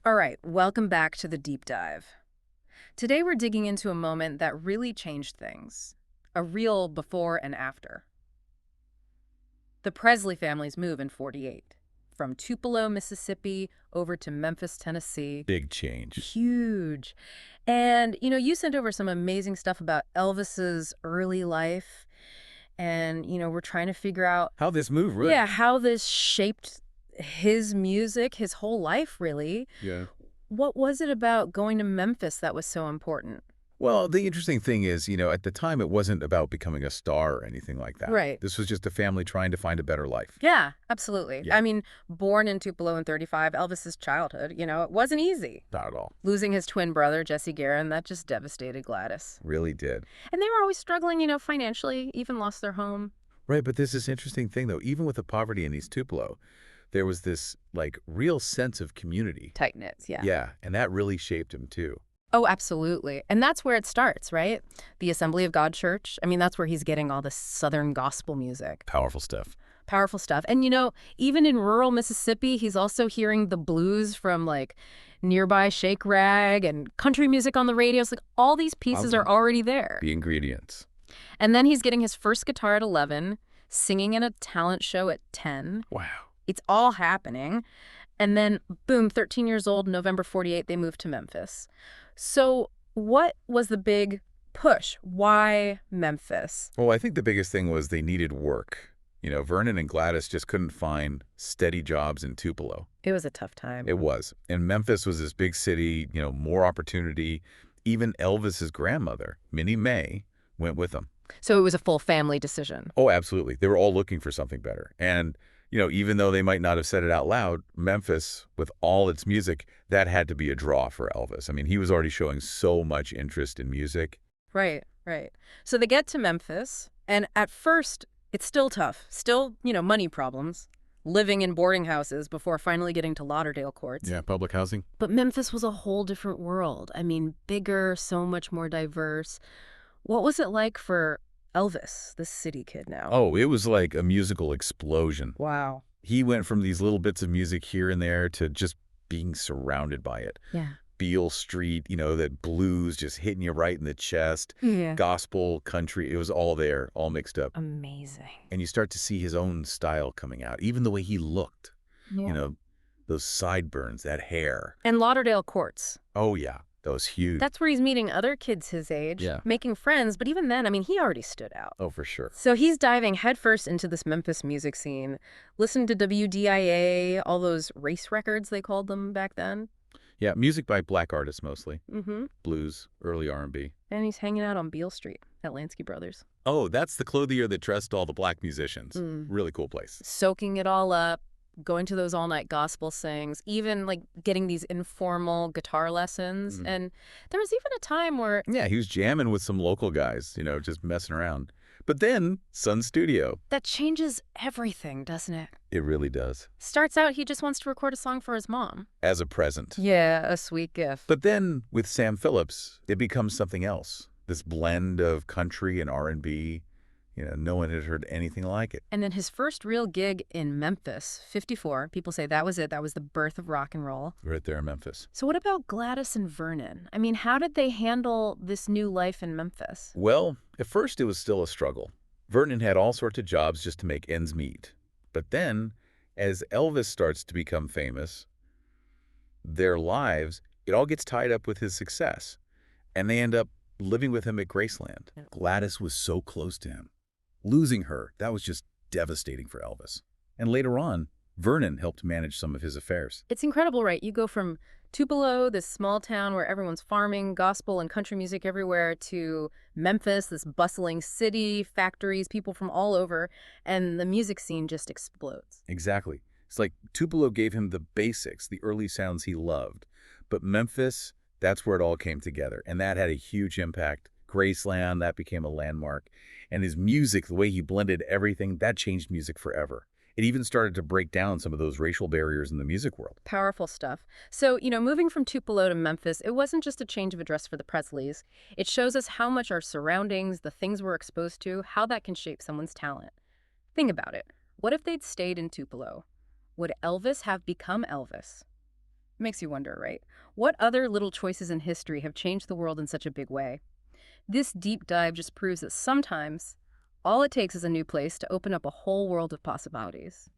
All right, welcome back to the deep dive. Today we're digging into a moment that really changed things. A real before and after. The Presley family's move in '48. From Tupelo, Mississippi, over to Memphis, Tennessee. Big change. Huge. And, you sent over some amazing stuff about Elvis's early life. And, we're trying to figure out, How this move really? yeah, how this shaped his music, his whole life, really. Yeah. What was it about going to Memphis that was so important? Well, the interesting thing is, at the time, it wasn't about becoming a star or anything like that. Right. This was just a family trying to find a better life. Yeah, absolutely. Yeah. I mean, born in Tupelo in '35, Elvis's childhood, it wasn't easy. Not at all. Losing his twin brother, Jesse Guerin, that just devastated Gladys. Really did. And they were always struggling, financially, even lost their home. Right, but there's this interesting thing, though. Even with the poverty in East Tupelo, there was this, real sense of community. Tight knits, yeah. Yeah, and that really shaped him, too. Oh, absolutely. And that's where it starts, right? The Assembly of God Church. I mean, that's where he's getting all this Southern gospel music. Powerful stuff. Powerful stuff. And, even in rural Mississippi, he's also hearing the blues from, nearby Shake Rag and country music on the radios. All these pieces are already there. The ingredients. And then he's getting his first guitar at 11, singing in a talent show at 10. Wow. It's all happening. And then, boom, 13 years old, November '48, they moved to Memphis. So what was the big push? Why Memphis? Well, I think the biggest thing was they needed work. Vernon and Gladys just couldn't find steady jobs in Tupelo. It was a tough time. It was. And Memphis was this big city, more opportunity. Even Elvis's grandmother, Minnie Mae, went with them. So it was a full family decision. Oh, absolutely. They were all looking for something better. And, even though they might not have said it out loud, Memphis, with all its music, that had to be a draw for Elvis. I mean, he was already showing so much interest in music. Right, right. So they get to Memphis, and at first, it's still tough. Still, money problems. Living in boarding houses before finally getting to Lauderdale courts. Yeah, public housing. But Memphis was a whole different world. I mean, bigger, so much more diverse. What was it like for Elvis, this city kid now? Oh, it was like a musical explosion. Wow. He went from these little bits of music here and there to just being surrounded by it. Yeah. Beale Street, that blues just hitting you right in the chest. Yeah. Gospel, country, it was all there, all mixed up. Amazing. And you start to see his own style coming out, even the way he looked. Yeah. Those sideburns, that hair. And Lauderdale courts. Oh, yeah, that was huge. That's where he's meeting other kids his age, Yeah. making friends. But even then, I mean, he already stood out. Oh, for sure. So he's diving headfirst into this Memphis music scene. Listen to WDIA, all those race records they called them back then. Yeah, music by black artists mostly. Mm-hmm. Blues, early R&B. And he's hanging out on Beale Street at Lansky Brothers. Oh, that's the clothier that dressed all the black musicians. Mm. Really cool place. Soaking it all up, going to those all-night gospel sings, even getting these informal guitar lessons. Mhm. And there was even a time where, Yeah, he was jamming with some local guys, just messing around. But then, Sun Studio. that changes everything, doesn't it? It really does. Starts out, he just wants to record a song for his mom. As a present. Yeah, a sweet gift. But then, with Sam Phillips, it becomes something else. This blend of country and R&B. No one had heard anything like it. And then his first real gig in Memphis, '54, people say that was it. That was the birth of rock and roll. Right there in Memphis. So what about Gladys and Vernon? I mean, how did they handle this new life in Memphis? Well, at first it was still a struggle. Vernon had all sorts of jobs just to make ends meet. But then, as Elvis starts to become famous, their lives, it all gets tied up with his success. And they end up living with him at Graceland. Gladys was so close to him. Losing her, that was just devastating for Elvis. And later on, Vernon helped manage some of his affairs. It's incredible, right? You go from Tupelo, this small town where everyone's farming, gospel and country music everywhere, to Memphis, this bustling city, factories, people from all over, and the music scene just explodes. Exactly. It's like Tupelo gave him the basics, the early sounds he loved. But Memphis, that's where it all came together. And that had a huge impact. Graceland, that became a landmark. And his music, the way he blended everything, that changed music forever. It even started to break down some of those racial barriers in the music world. Powerful stuff. So, moving from Tupelo to Memphis, it wasn't just a change of address for the Presleys. It shows us how much our surroundings, the things we're exposed to, how that can shape someone's talent. Think about it. What if they'd stayed in Tupelo? Would Elvis have become Elvis? Makes you wonder, right? What other little choices in history have changed the world in such a big way? This deep dive just proves that sometimes all it takes is a new place to open up a whole world of possibilities.